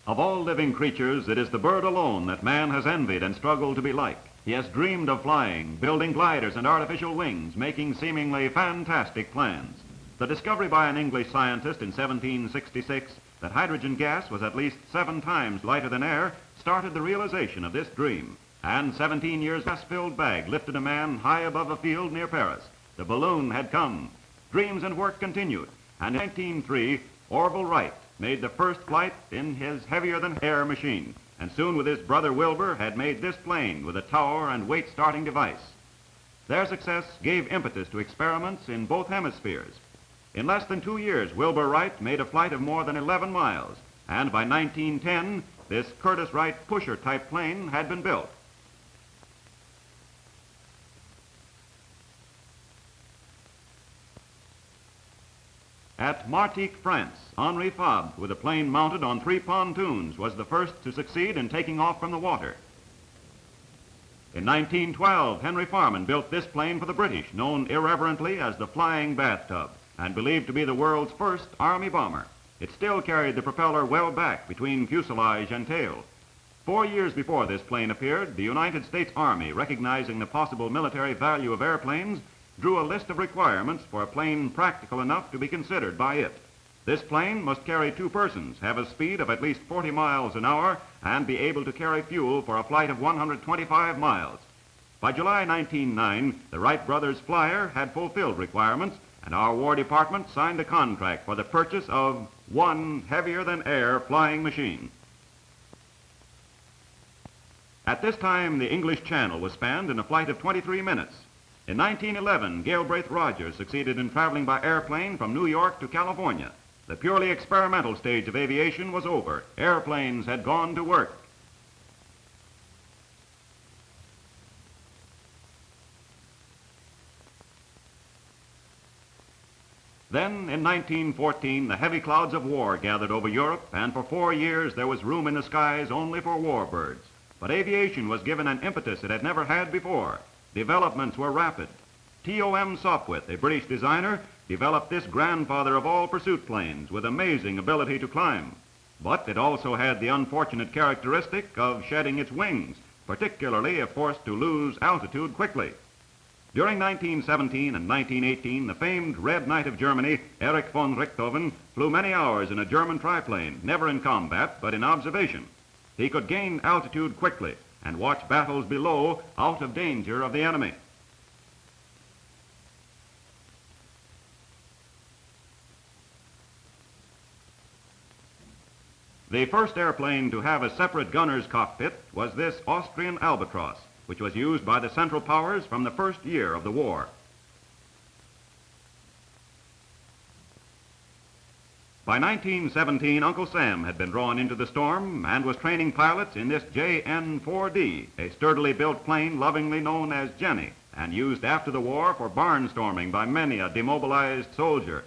Of all living creatures, it is the bird alone that man has envied and struggled to be like. He has dreamed of flying, building gliders and artificial wings, making seemingly fantastic plans. The discovery by an English scientist in 1766 that hydrogen gas was at least 7 times lighter than air started the realization of this dream. And 17 years' gas-filled bag lifted a man high above a field near Paris. The balloon had come. Dreams and work continued. And in 1903, Orville Wright made the first flight in his heavier-than-air machine, and soon with his brother Wilbur had made this plane with a tower and weight-starting device. Their success gave impetus to experiments in both hemispheres. In less than 2 years, Wilbur Wright made a flight of more than 11 miles, and by 1910, this Curtiss Wright pusher-type plane had been built. At Martigues, France, Henri Fabre, with a plane mounted on 3 pontoons, was the first to succeed in taking off from the water. In 1912, Henry Farman built this plane for the British, known irreverently as the Flying Bathtub, and believed to be the world's first Army bomber. It still carried the propeller well back between fuselage and tail. 4 years before this plane appeared, the United States Army, recognizing the possible military value of airplanes, drew a list of requirements for a plane practical enough to be considered by it. This plane must carry 2 persons, have a speed of at least 40 miles an hour, and be able to carry fuel for a flight of 125 miles. By July 1909, the Wright brothers' flyer had fulfilled requirements, and our War Department signed a contract for the purchase of 1 heavier-than-air flying machine. At this time, the English Channel was spanned in a flight of 23 minutes. In 1911, Galbraith Rogers succeeded in traveling by airplane from New York to California. The purely experimental stage of aviation was over. Airplanes had gone to work. Then, in 1914, the heavy clouds of war gathered over Europe, and for 4 years there was room in the skies only for warbirds. But aviation was given an impetus it had never had before. Developments were rapid. T.O.M. Sopwith, a British designer, developed this grandfather of all pursuit planes with amazing ability to climb. But it also had the unfortunate characteristic of shedding its wings, particularly if forced to lose altitude quickly. During 1917 and 1918, the famed Red Knight of Germany, Erich von Richthofen, flew many hours in a German triplane, never in combat, but in observation. He could gain altitude quickly and watch battles below out of danger of the enemy. The first airplane to have a separate gunner's cockpit was this Austrian Albatross, which was used by the Central Powers from the first year of the war. By 1917, Uncle Sam had been drawn into the storm and was training pilots in this JN-4D, a sturdily built plane lovingly known as Jenny, and used after the war for barnstorming by many a demobilized soldier.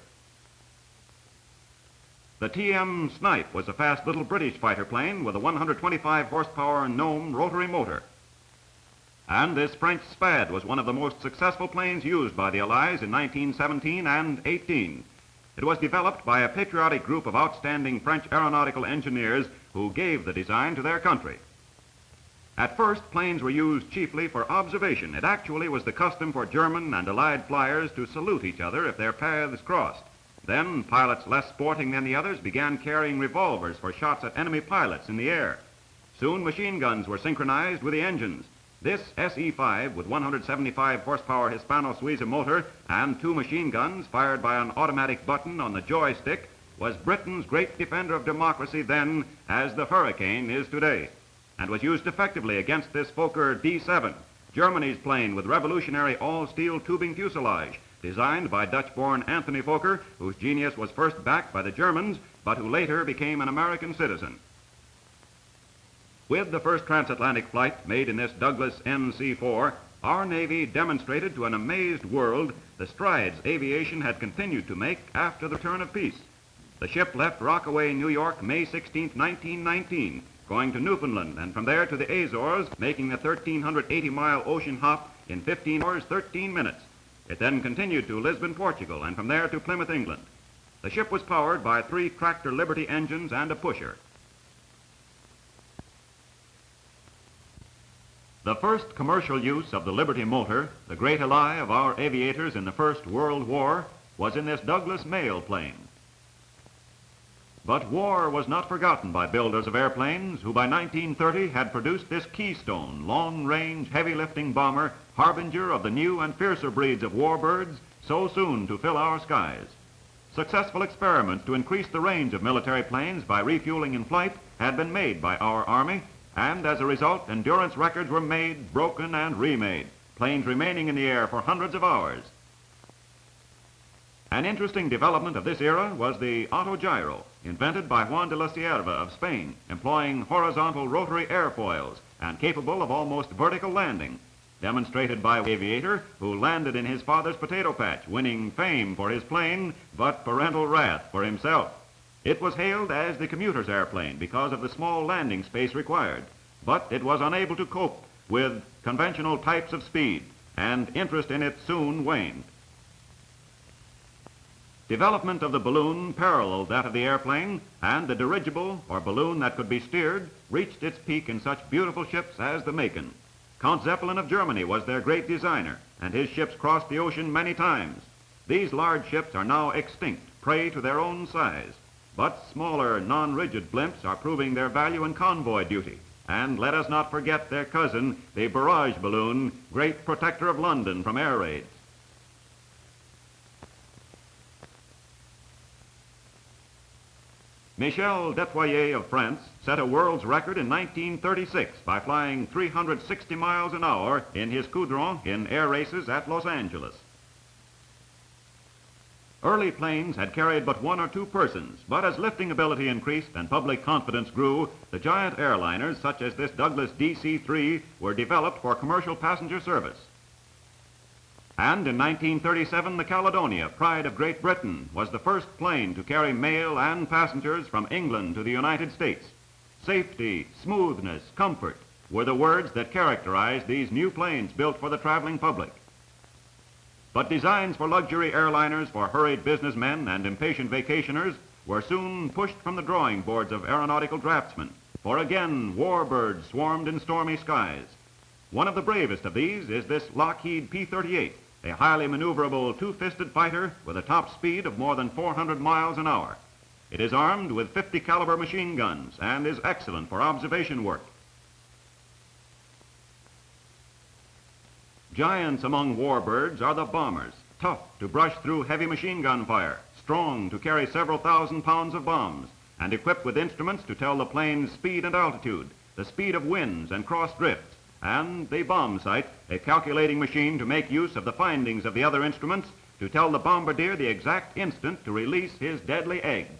The TM Snipe was a fast little British fighter plane with a 125 horsepower Gnome rotary motor. And this French Spad was one of the most successful planes used by the Allies in 1917 and 18. It was developed by a patriotic group of outstanding French aeronautical engineers who gave the design to their country. At first, planes were used chiefly for observation. It actually was the custom for German and Allied flyers to salute each other if their paths crossed. Then, pilots less sporting than the others began carrying revolvers for shots at enemy pilots in the air. Soon, machine guns were synchronized with the engines. This SE5, with 175 horsepower Hispano-Suiza motor and 2 machine guns fired by an automatic button on the joystick, was Britain's great defender of democracy then, as the Hurricane is today, and was used effectively against this Fokker D-7, Germany's plane with revolutionary all-steel tubing fuselage, designed by Dutch-born Anthony Fokker, whose genius was first backed by the Germans, but who later became an American citizen. With the first transatlantic flight made in this Douglas NC-4, our Navy demonstrated to an amazed world the strides aviation had continued to make after the return of peace. The ship left Rockaway, New York, May 16, 1919, going to Newfoundland and from there to the Azores, making the 1,380-mile ocean hop in 15 hours, 13 minutes. It then continued to Lisbon, Portugal, and from there to Plymouth, England. The ship was powered by 3 Tractor Liberty engines and a pusher. The first commercial use of the Liberty motor, the great ally of our aviators in the First World War, was in this Douglas mail plane. But war was not forgotten by builders of airplanes who by 1930 had produced this Keystone, long-range, heavy-lifting bomber, harbinger of the new and fiercer breeds of warbirds so soon to fill our skies. Successful experiments to increase the range of military planes by refueling in flight had been made by our Army, and as a result, endurance records were made, broken, and remade, planes remaining in the air for hundreds of hours. An interesting development of this era was the autogyro, invented by Juan de la Cierva of Spain, employing horizontal rotary airfoils and capable of almost vertical landing, demonstrated by an aviator who landed in his father's potato patch, winning fame for his plane, but parental wrath for himself. It was hailed as the commuter's airplane because of the small landing space required, but it was unable to cope with conventional types of speed, and interest in it soon waned. Development of the balloon paralleled that of the airplane, and the dirigible, or balloon that could be steered, reached its peak in such beautiful ships as the Macon. Count Zeppelin of Germany was their great designer, and his ships crossed the ocean many times. These large ships are now extinct, prey to their own size. But smaller, non-rigid blimps are proving their value in convoy duty. And let us not forget their cousin, the barrage balloon, great protector of London from air raids. Michel Detoyer of France set a world's record in 1936 by flying 360 miles an hour in his Caudron in air races at Los Angeles. Early planes had carried but one or two persons, but as lifting ability increased and public confidence grew, the giant airliners such as this Douglas DC-3 were developed for commercial passenger service. And in 1937, the Caledonia, pride of Great Britain, was the first plane to carry mail and passengers from England to the United States. Safety, smoothness, comfort were the words that characterized these new planes built for the traveling public. But designs for luxury airliners for hurried businessmen and impatient vacationers were soon pushed from the drawing boards of aeronautical draftsmen, for again warbirds swarmed in stormy skies. One of the bravest of these is this Lockheed P-38, a highly maneuverable two-fisted fighter with a top speed of more than 400 miles an hour. It is armed with 50 caliber machine guns and is excellent for observation work. Giants among warbirds are the bombers, tough to brush through heavy machine gun fire, strong to carry several thousand pounds of bombs, and equipped with instruments to tell the plane's speed and altitude, the speed of winds and cross drifts, and the bomb sight, a calculating machine to make use of the findings of the other instruments to tell the bombardier the exact instant to release his deadly eggs.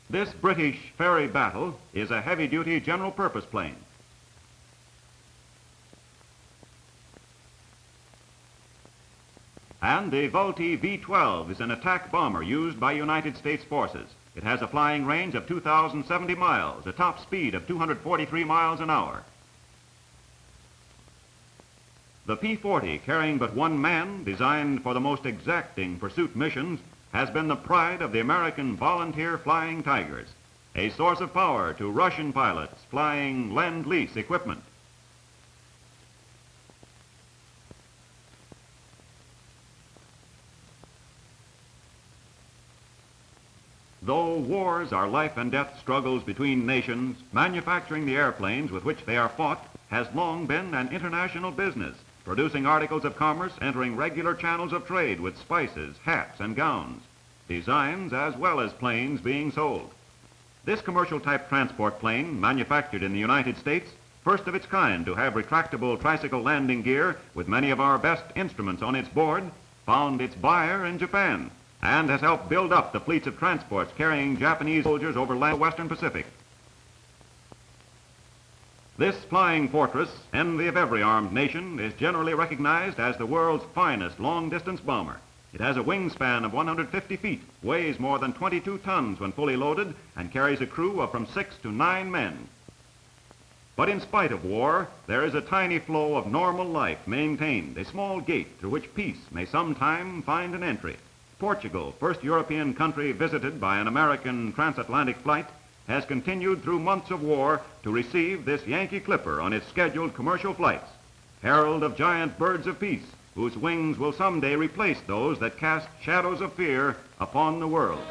This British Fairey Battle is a heavy-duty general-purpose plane. And the Vultee V-12 is an attack bomber used by United States forces. It has a flying range of 2,070 miles, a top speed of 243 miles an hour. The P-40, carrying but one man, designed for the most exacting pursuit missions, has been the pride of the American Volunteer Flying Tigers, a source of power to Russian pilots flying Lend-Lease equipment. Though wars are life and death struggles between nations, manufacturing the airplanes with which they are fought has long been an international business, producing articles of commerce entering regular channels of trade with spices, hats, and gowns, designs as well as planes being sold. This commercial type transport plane, manufactured in the United States, first of its kind to have retractable tricycle landing gear with many of our best instruments on its board, found its buyer in Japan, and has helped build up the fleets of transports carrying Japanese soldiers over the Western Pacific. This flying fortress, envy of every armed nation, is generally recognized as the world's finest long-distance bomber. It has a wingspan of 150 feet, weighs more than 22 tons when fully loaded, and carries a crew of from 6 to 9 men. But in spite of war, there is a tiny flow of normal life maintained, a small gate through which peace may sometime find an entry. Portugal, first European country visited by an American transatlantic flight, has continued through months of war to receive this Yankee Clipper on its scheduled commercial flights, herald of giant birds of peace whose wings will someday replace those that cast shadows of fear upon the world.